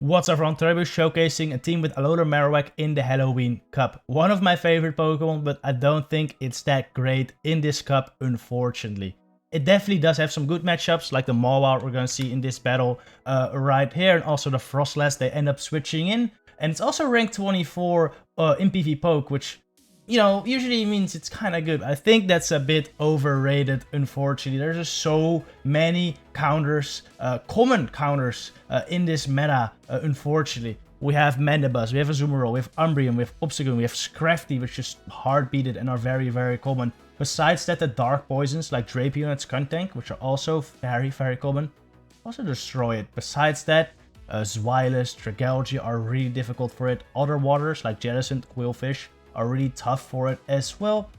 What's up everyone, today we're showcasing a team with Alolan Marowak in the Halloween Cup. One of my favorite Pokemon, but I don't think it's that great in this cup, unfortunately. It definitely does have some good matchups, like the Mawile we're going to see in this battle right here, and also the Frostlass they end up switching in. And it's also ranked 24 in PvPoke, which, you know, usually means it's kind of good. I think that's a bit overrated, unfortunately. There's just so many counters, common counters in this meta, unfortunately. We have Mandibuzz, we have Azumarill, we have Umbreon, we have Obstagoon, we have Scrafty, which is hard beated and are very, very common. Besides that, the dark poisons like Drapion and Skuntank, which are also very, very common, also destroy it. Besides that, Zweilous, Dragalge are really difficult for it. Other waters like Jellicent, Qwilfish are really tough for it as well.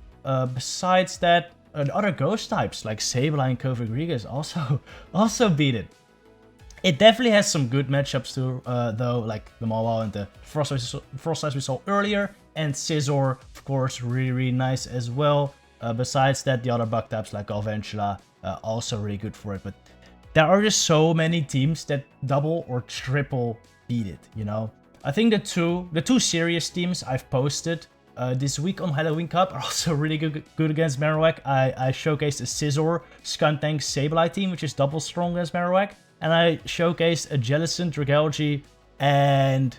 Besides that, other ghost types like Sableye and Cofagrigus also beat it. It definitely has some good matchups too, though, like the Mawile and the Frostlass we saw earlier, and Scizor, of course, really nice as well. Besides that, the other bug types like Galvantula also really good for it. But there are just so many teams that double or triple beat it, you know. I think the two serious teams I've posted this week on Halloween Cup are also really good against Marowak. I showcased a Scizor, Skuntank, Sableye team, which is double strong against Marowak. And I showcased a Jellicent, Dragalge, and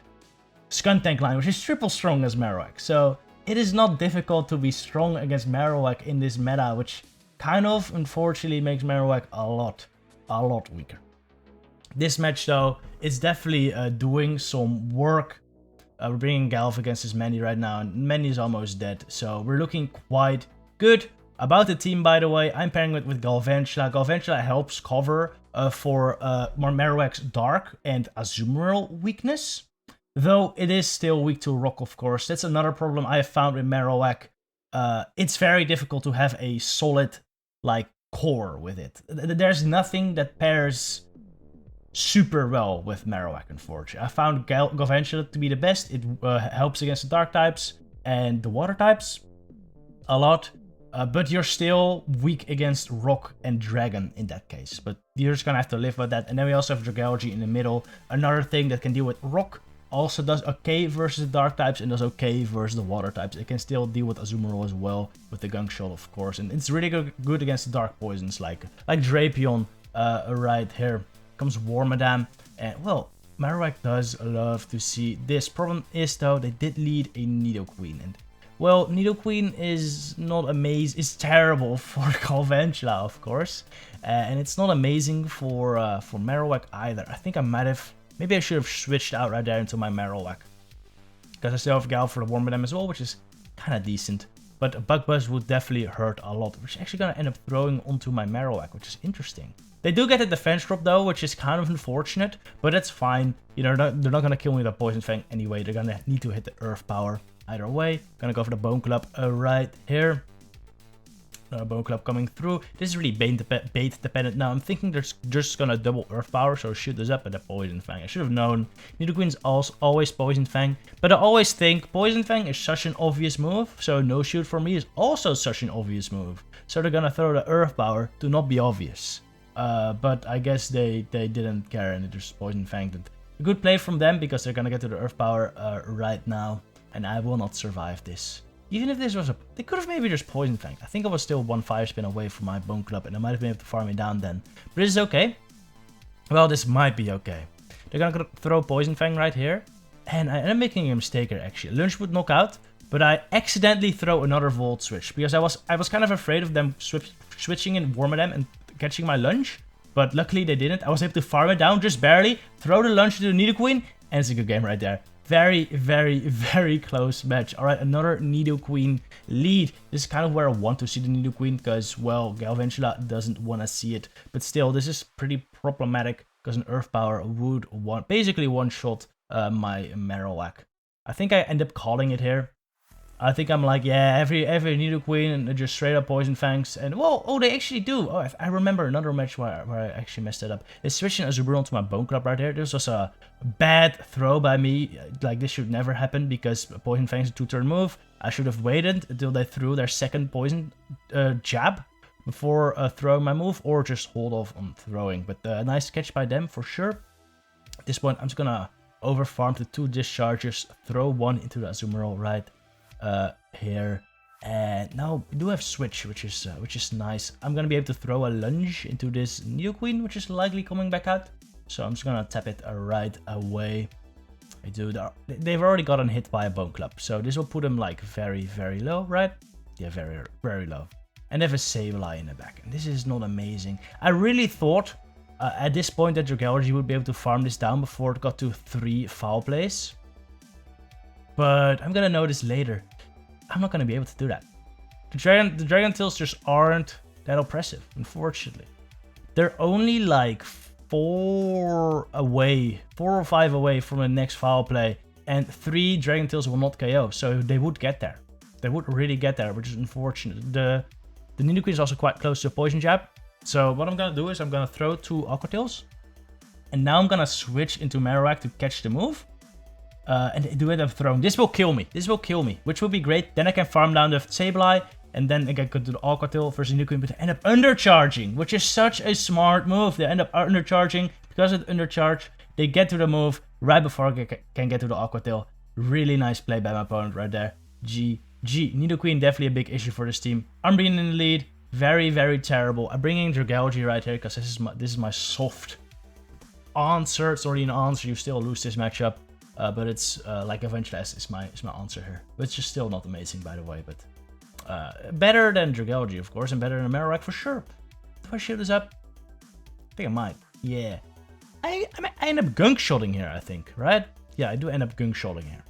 Skuntank line, which is triple strong against Marowak. So it is not difficult to be strong against Marowak in this meta, which kind of, unfortunately, makes Marowak a lot weaker. This match, though, is definitely doing some work. We're bringing Galv against his Manny right now, and Manny is almost dead, so we're looking quite good. About the team, by the way, I'm pairing it with Galvantula. Galvantula helps cover for Marowak's Dark and Azumarill weakness, though it is still weak to Rock, of course. That's another problem I have found with Marowak. It's very difficult to have a solid, like, core with it. There's nothing that pairs super well with Marowak, unfortunately. I found Galvantula to be the best. It helps against the dark types and the water types a lot, but you're still weak against rock and dragon in that case. But you're just gonna have to live with that. And then we also have Dragalge in the middle, another thing that can deal with rock, also does okay versus the dark types and does okay versus the water types. It can still deal with Azumarill as well, with the Gunk Shot, of course, and it's really good against the dark poisons like Drapion right here. Comes Wormadam, and well, Marowak does love to see this. Problem is, though, they did lead a Nidoqueen, and well, Nidoqueen is not amazing. It's terrible for Galvantula, of course, and it's not amazing for Marowak either. I think I might have, maybe I should have switched out right there into my Marowak, because I still have Gal for the Wormadam as well, which is kind of decent. But a Bug Buzz would definitely hurt a lot, which is actually gonna end up throwing onto my Marowak, which is interesting. They do get a defense drop though, which is kind of unfortunate, but that's fine. You know, they're not gonna kill me with a Poison Fang anyway. They're gonna need to hit the Earth Power either way. Gonna go for the Bone Club right here. Bone Club coming through. This is really bait dependent now. I'm thinking they're just gonna double Earth Power, so shoot this up at the Poison Fang. I should have known. Nidoqueen's always Poison Fang, but I always think Poison Fang is such an obvious move, so no shoot for me is also such an obvious move. So they're gonna throw the Earth Power to not be obvious. But I guess they didn't care and they just Poison Fanged it. A good play from them because they're gonna get to the Earth Power right now, and I will not survive this. Even if this was a... They could have maybe just Poison Fanged. I think I was still 1 Fire Spin away from my Bone Club, and I might have been able to farm me down then. But this is okay. Well, this might be okay. They're gonna throw Poison Fang right here, and I am making a mistake here actually. Lunge would knock out, but I accidentally throw another Volt Switch because I was kind of afraid of them switching in Wormadam and catching my lunge, but luckily they didn't. I was able to farm it down just barely, throw the lunge to the Nidoqueen, and it's a good game right there. Very close match. Alright, another Nidoqueen lead. This is kind of where I want to see the Nidoqueen because, well, Galvantula doesn't want to see it. But still, this is pretty problematic because an Earth Power would basically one-shot my Marowak. I think I end up calling it here. I think I'm like, yeah, every Nidoqueen and just straight up Poison Fangs. And, well, oh, they actually do. Oh, I remember another match where I actually messed it up. They switched in Azumarill to my Bone Club right here. This was a bad throw by me. Like, this should never happen because Poison Fangs is a 2-turn move. I should have waited until they threw their second Poison jab before throwing my move, or just hold off on throwing. But nice catch by them for sure. At this point, I'm just gonna over farm to 2 discharges, throw 1 into the Azumarill right here. And now we do have switch, which is nice. I'm gonna be able to throw a lunge into this Nidoqueen, which is likely coming back out. So I'm just gonna tap it right away. They've already gotten hit by a Bone Club, so this will put them like very, very low, right? Yeah, very, very low. And they have a Sableye in the back, and this is not amazing. I really thought at this point that Dragalge would be able to farm this down before it got to 3 foul plays. But I'm gonna notice later. I'm not gonna be able to do that. The Dragon Tails just aren't that oppressive, unfortunately. They're only like 4 or 5 away from the next foul play, and 3 Dragon Tails will not KO, so they would get there. They would really get there, which is unfortunate. The Nidoqueen is also quite close to a Poison Jab, so what I'm gonna do is I'm gonna throw 2 Aqua Tails, and now I'm gonna switch into Marowak to catch the move. And they do end up throwing. This will kill me. This will kill me, which will be great. Then I can farm down the Sableye, and then I can go to the Aqua Tail versus Nidoqueen, but they end up undercharging, which is such a smart move. They end up undercharging. Because of the undercharge, they get to the move right before I can get to the Aqua Tail. Really nice play by my opponent right there. GG. Nidoqueen definitely a big issue for this team. Umbreon in the lead. Very, very terrible. I'm bringing Dragalge right here because this is my soft answer. It's already an answer. You still lose this matchup. But it's like eventually is my answer here, which is still not amazing, by the way, but better than Dragalge, of course, and better than Marowak for sure. Do I shoot this up? I think I might. Yeah, I end up gunk shotting here, I think, right? Yeah, I do end up gunk shotting here.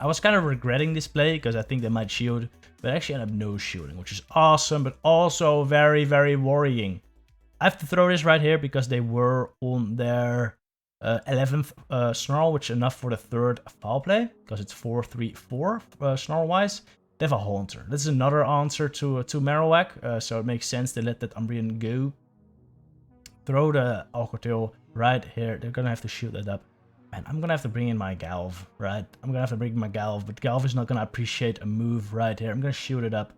I was kind of regretting this play because I think they might shield, but I actually end up no shielding, which is awesome, but also very, very worrying. I have to throw this right here because they were on their 11th snarl, which is enough for the 3rd foul play, because it's 4-3-4 snarl wise. They have a Haunter. This is another answer to Marowak, so it makes sense to let that Umbreon go. Throw the Aqua Tail right here. They're gonna have to shoot that up. And I'm gonna have to bring in my Galv, right? I'm gonna have to bring in my Galv, but Galv is not gonna appreciate a move right here. I'm gonna shoot it up.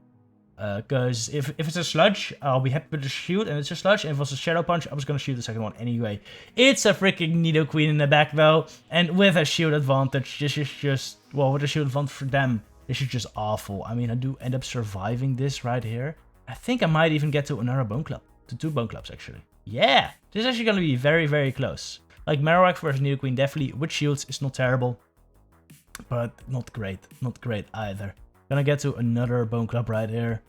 Because if it's a Sludge, I'll be happy to shoot, and it's a Sludge. And if it was a Shadow Punch, I was going to shoot the second one anyway. It's a freaking Nidoqueen in the back, though. And with a shield advantage, this is just... Well, with a shield advantage for them, this is just awful. I mean, I do end up surviving this right here. I think I might even get to another Bone Club. To 2 Bone Clubs, actually. Yeah! This is actually going to be very, very close. Like, Marowak versus Nidoqueen, definitely with shields is not terrible. But not great. Not great either. Gonna get to another Bone Club right here.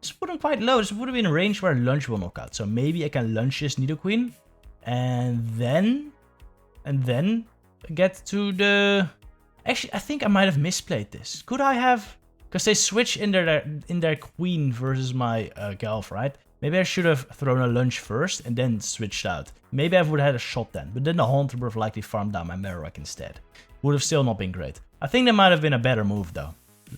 Just put them quite low. This would have been a range where Lunge will knock out. So maybe I can Lunge this Nidoqueen. And then get to the... Actually, I think I might have misplayed this. Could I have... Because they switch in their Queen versus my Galv, right? Maybe I should have thrown a Lunge first and then switched out. Maybe I would have had a shot then. But then the Haunter would have likely farmed down my Marowak instead. Would have still not been great. I think that might have been a better move though.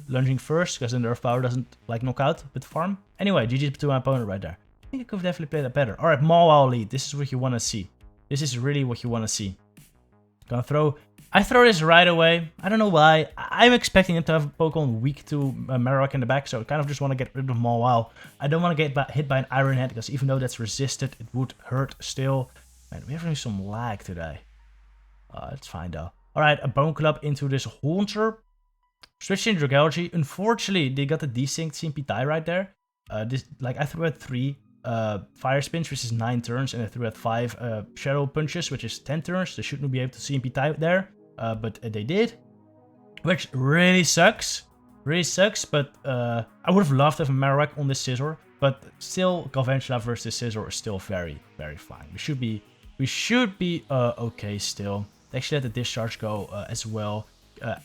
Lunging first, because then the Earth Power doesn't like knock out with farm. Anyway, GG to my opponent right there. I think I could have definitely played that better. Alright, Mawile lead. This is what you want to see. This is really what you want to see. Gonna throw... I throw this right away. I don't know why. I'm expecting him to have Pokemon weak to Marowak in the back, so I kind of just want to get rid of Mawile. I don't want to get hit by an Iron Head, because even though that's resisted, it would hurt still. Man, we're having some lag today. It's fine though. Alright, a Bone Club into this Haunter. Switching Dragalge. Unfortunately, they got the desynced CMP tie right there. I threw at 3 Fire Spins, which is 9 turns, and I threw at 5 Shadow Punches, which is 10 turns. They shouldn't be able to CMP tie there, but they did. Which really sucks. Really sucks, but I would have loved to have a Marowak on this Scizor, but still, Galvantula versus Scizor is still very, very fine. We should be okay still. They actually let the discharge go as well.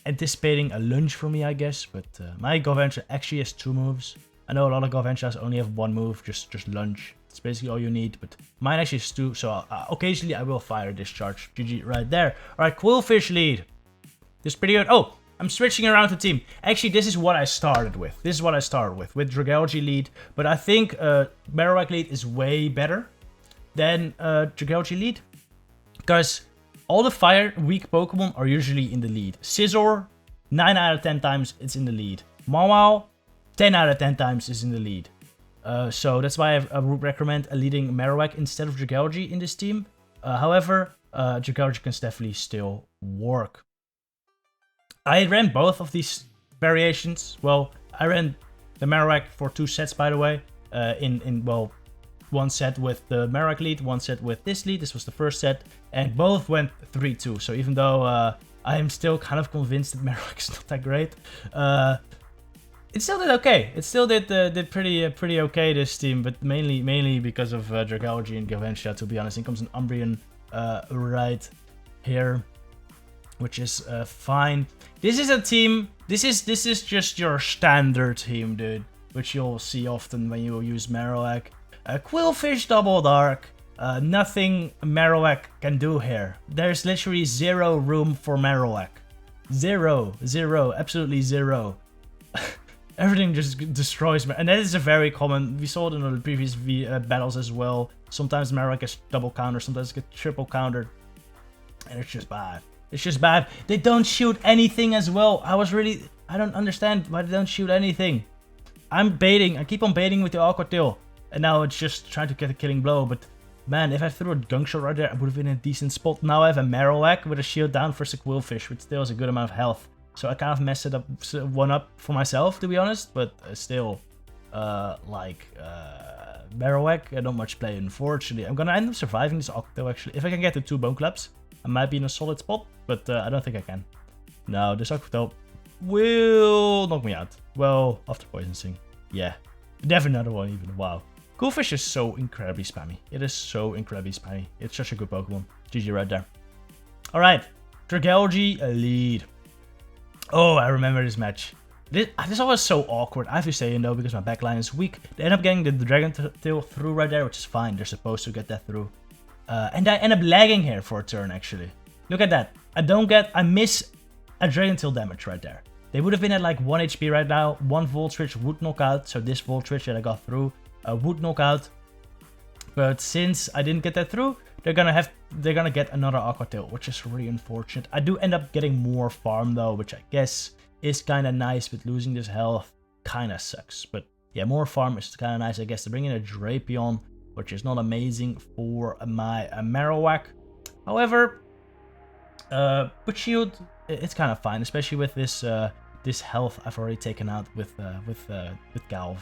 Anticipating a Lunge for me, I guess, but my Galvantula actually has 2 moves. I know a lot of Galvantulas only have 1 move, just Lunge. It's basically all you need, but mine actually is 2, so occasionally I will fire Discharge. GG right there. Alright, Qwilfish Lead. This is pretty good. Oh, I'm switching around the team. Actually, this is what I started with. This is what I started with Dragalge Lead, but I think Marowak Lead is way better than Dragalge Lead, because all the fire weak Pokemon are usually in the lead. Scizor, 9 out of 10 times it's in the lead. Mawile, 10 out of 10 times is in the lead. So that's why I would recommend a leading Marowak instead of Dragalge in this team. However, Dragalge can definitely still work. I ran both of these variations. Well, I ran the Marowak for 2 sets, by the way. Well, 1 set with the Marowak lead, 1 set with this lead. This was the first set, and both went 3-2. So even though I am still kind of convinced that Marowak is not that great, it still did okay. It still did pretty okay, this team, but mainly because of Dragalge and Galvantula, to be honest. In comes an Umbreon right here, which is fine. This is a team. This is just your standard team, dude, which you'll see often when you use Marowak. Qwilfish Double Dark. Nothing Marowak can do here. There's literally 0 room for Marowak. Zero, absolutely 0. Everything just destroys me, and that is a very common. We saw it in the previous battles as well. Sometimes Marowak gets double countered, sometimes it gets triple countered, and it's just bad. It's just bad. They don't shoot anything as well. I don't understand why they don't shoot anything. I'm baiting. I keep on baiting with the Aqua Tail, and now it's just trying to get a killing blow. But man, if I threw a Gunk Shot right there, I would have been in a decent spot. Now I have a Marowak with a shield down for the Qwilfish, which still has a good amount of health. So I kind of messed it up, one up for myself, to be honest. But still, Marowak, I don't much play, unfortunately. I'm gonna end up surviving this Octo, actually. If I can get the 2 Bone Clubs, I might be in a solid spot, but I don't think I can. No, this Octo will knock me out. Well, after Poison Sting. Yeah, never another one even. Wow. Qwilfish is so incredibly spammy. It is so incredibly spammy. It's such a good Pokemon. GG right there. Alright, Dragalge Lead. Oh, I remember this match. This was so awkward, I have to say, though, because my backline is weak. They end up getting the Dragon Tail through right there, which is fine. They're supposed to get that through. And I end up lagging here for a turn, actually. Look at that. I miss a Dragon Tail damage right there. They would have been at like 1 HP right now. 1 Volt Switch would knock out. So this Volt Switch that I got through would knock out. But since I didn't get that through, they're gonna get another Aqua Tail, which is really unfortunate. I do end up getting more farm though, which I guess is kind of nice, but losing this health kind of sucks. But yeah, more farm is kind of nice, I guess, to bring in a Drapion, which is not amazing for my Marowak. However, but shield, it's kind of fine, especially with this this health I've already taken out with Galv.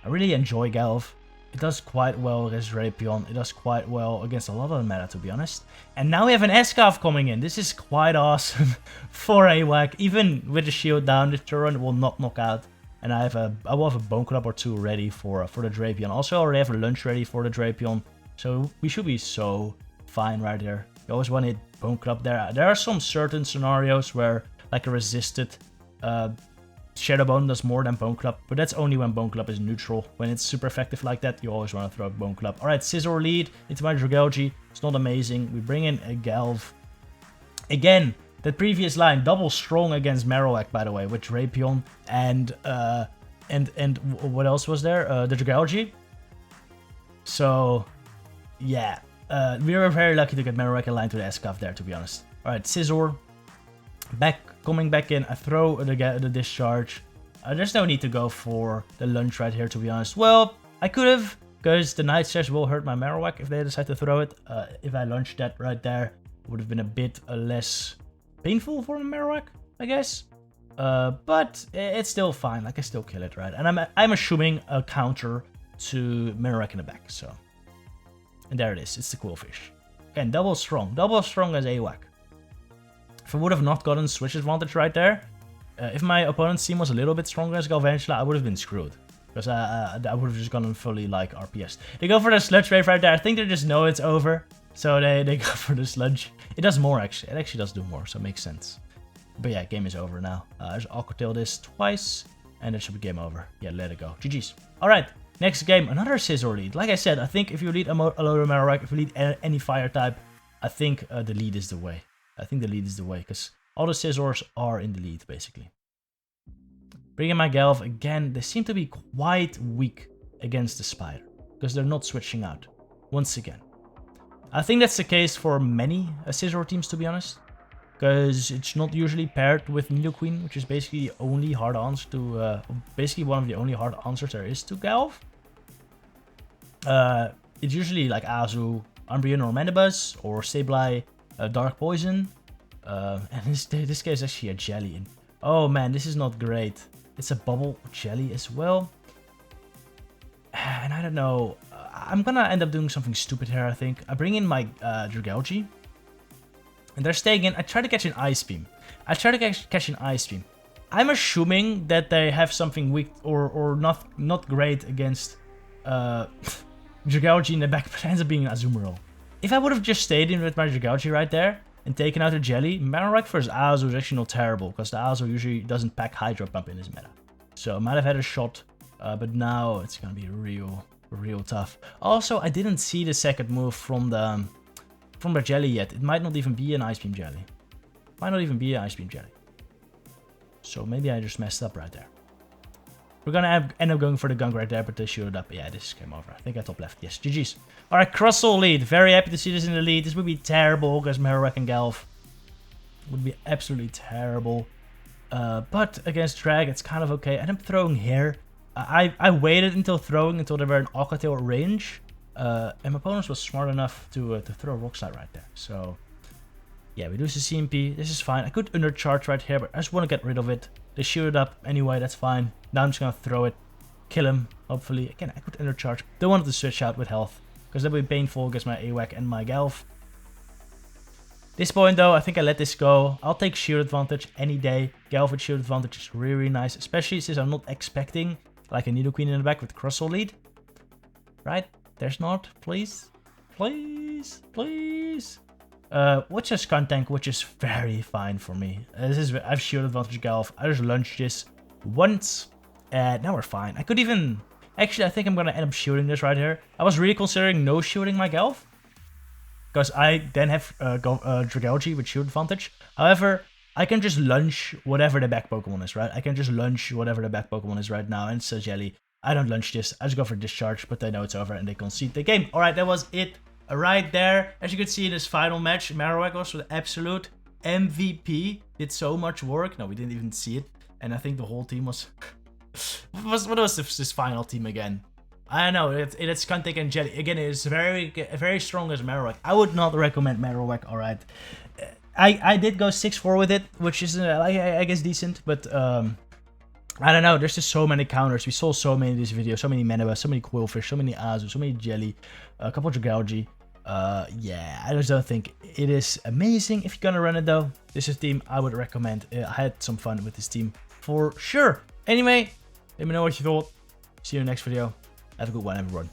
I really enjoy Galv. It does quite well against Drapion. It does quite well against a lot of the meta, to be honest. And now we have an S-Calf coming in. This is quite awesome for AWAC. Even with the shield down, the turret will not knock out. And I will have a Bone Club or 2 ready for the Drapion. Also, I already have a lunch ready for the Drapion. So we should be so fine right there. You always want to hit Bone Club there. There are some certain scenarios where, like a resisted Shadow Bone does more than Bone Club, but that's only when Bone Club is neutral. When it's super effective like that, you always want to throw a Bone Club. Alright, Scizor lead into my Dragalge. It's not amazing. We bring in a Galv. Again, that previous line, double strong against Marowak, by the way, with Drapion and what else was there? The Dragalge. So, yeah. We were very lucky to get Marowak aligned to the S-Calf there, to be honest. Alright, Scizor. Coming back in, I throw the discharge. There's no need to go for the lunge right here, to be honest. Well, I could have, because the Night Slash will hurt my Marowak if they decide to throw it. If I launched that right there, it would have been a bit less painful for my Marowak, I guess. But it's still fine. Like, I still kill it, right? And I'm assuming a counter to Marowak in the back, so. And there it is. It's the Qwilfish. Again, double strong as AWAC. If I would have not gotten switch advantage right there, if my opponent's team was a little bit stronger as Galvantula, I would have been screwed. Because I would have just gone fully like RPS. They go for the Sludge Wave right there. I think they just know it's over. So they go for the Sludge. It does more actually. It actually does do more, so it makes sense. But yeah, game is over now. There's Aqua Tail this twice. And it should be game over. Yeah, let it go. GG's. Alright, next game. Another Scizor lead. Like I said, I think if you lead Alolan Marowak, if you lead any fire type, I think the lead is the way. I think the lead is the way, because all the Scizors are in the lead, basically. Bringing my Galv again. They seem to be quite weak against the Spider, because they're not switching out, once again. I think that's the case for many Scizor teams, to be honest, because it's not usually paired with Nidoqueen, which is basically the only hard answer to, basically one of the only hard answers there is to Galv. It's usually like Azu, Umbreon or Mandibuzz, or Sableye, Dark Poison. And this guy is actually a Jelly. Oh man, this is not great. It's a Bubble Jelly as well. And I don't know. I'm gonna end up doing something stupid here, I think. I bring in my Dragalge. And they're staying in. I try to catch an Ice Beam. Catch an Ice Beam. I'm assuming that they have something weak or not great against Dragalge in the back, but it ends up being an Azumarill. If I would have just stayed in with my Dragalge right there and taken out a Jelly, Marowak versus Azur is actually not terrible, because the Azur usually doesn't pack Hydro Pump in his meta. So I might have had a shot, but now it's gonna be real tough. Also, I didn't see the second move from the Jelly yet. It might not even be an Ice Beam Jelly. So maybe I just messed up right there. We're gonna end up going for the gunk right there, but they shielded up. Yeah, this came over. I think I top left. Yes, GG's. Alright, Crustle Lead. Very happy to see this in the lead. This would be terrible against Marowak and Galv. Would be absolutely terrible. But against Drag, it's kind of okay. And I'm throwing here. I waited until throwing until they were in Aquatail range. And my opponent was smart enough to throw a Rock Slide right there. So yeah, we lose the CMP. This is fine. I could undercharge right here, but I just want to get rid of it. They shoot it up anyway. That's fine. Now I'm just going to throw it. Kill him, hopefully. Again, I could undercharge. Don't want to switch out with health, because that would be painful against my AWAC and my Galv. This point, though, I think I let this go. I'll take shield advantage any day. Galv with shield advantage is really nice, especially since I'm not expecting like a Nidoqueen in the back with Crustle Lead. Right? There's not. Please. Please. Please. Which is Skuntank, which is very fine for me. I've shield advantage Galv. I just launched this once, and now we're fine. I could even... Actually, I think I'm gonna end up shielding this right here. I was really considering no shielding my Galv, because I then have Dragalge with shield advantage. However, I can just launch whatever the back Pokemon is, right? I can just launch whatever the back Pokemon is right now, and it's a Jelly. I don't launch this. I just go for discharge, but they know it's over and they concede the game. Alright, that was it. Right there, as you can see in this final match, Marowak was the absolute MVP. Did so much work. No, we didn't even see it. And I think the whole team was... what was this final team again? I don't know. It's Skuntank and Jelly. Again, it's very strong as Marowak. I would not recommend Marowak, alright. I did go 6-4 with it, which is, I guess, decent. But, I don't know. There's just so many counters. We saw so many in this video. So many Manabas, so many Qwilfish, so many Azur, so many Jelly, a couple of Dragalge. Yeah, I just don't think it is amazing. If you're gonna run it though, this is a team I would recommend. I had some fun with this team for sure. Anyway, let me know what you thought. See you in the next video. Have a good one, everyone.